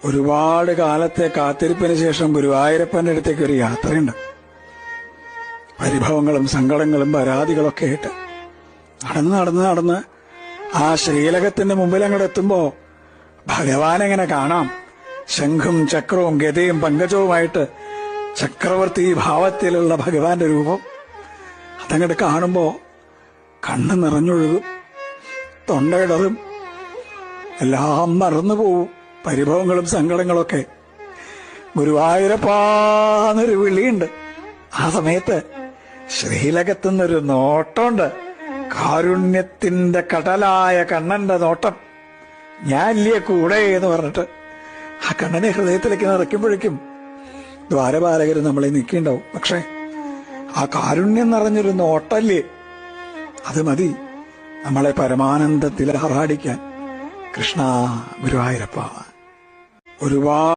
ഒരുപാട് കാലത്തെ കാത്തിരിപ്പിന് ശേഷം ഗുരുവായൂരപ്പന്റെ അടുത്തേക്ക് ഒരു യാത്രയുണ്ട്. പരിഭവങ്ങളും സങ്കടങ്ങളും പരാതികളൊക്കെ ആയിട്ട് നടന്ന് ആ ശ്രീലകത്തിന്റെ മുമ്പിൽ അങ്ങോട്ട് എത്തുമ്പോ ഭഗവാൻ എങ്ങനെ കാണാം. ശംഖും ചക്രവും ഗതയും പങ്കജവുമായിട്ട് ചക്രവർത്തി ഭാവത്തിലുള്ള ഭഗവാന്റെ രൂപം അതങ്ങോട്ട് കാണുമ്പോ കണ്ണ് നിറഞ്ഞൊഴുകും, തൊണ്ടയിടറും, എല്ലാം മറന്നു പോവും. പരിഭവങ്ങളും സങ്കടങ്ങളൊക്കെ. ഗുരുവായൂരപ്പാന്നൊരു വിളിയുണ്ട്. ആ സമയത്ത് ശ്രീലകത്തുനിന്നൊരു നോട്ടമുണ്ട്. കാരുണ്യത്തിന്റെ കടലായ കണ്ണന്റെ നോട്ടം. ഞാനില്ലേ കൂടെ എന്ന് പറഞ്ഞിട്ട് ആ കണ്ണനെ ഹൃദയത്തിലേക്ക് നിറയ്ക്കുമ്പോഴേക്കും ദ്വാരപാലകര് നമ്മളെ നിൽക്കിണ്ടാവും. പക്ഷെ ആ കാരുണ്യം നിറഞ്ഞൊരു നോട്ടല്ലേ, അത് മതി നമ്മളെ പരമാനന്ദത്തിൽ ആറാടിക്കാൻ. കൃഷ്ണ ഗുരുവായൂരപ്പ. ഒരുപാട്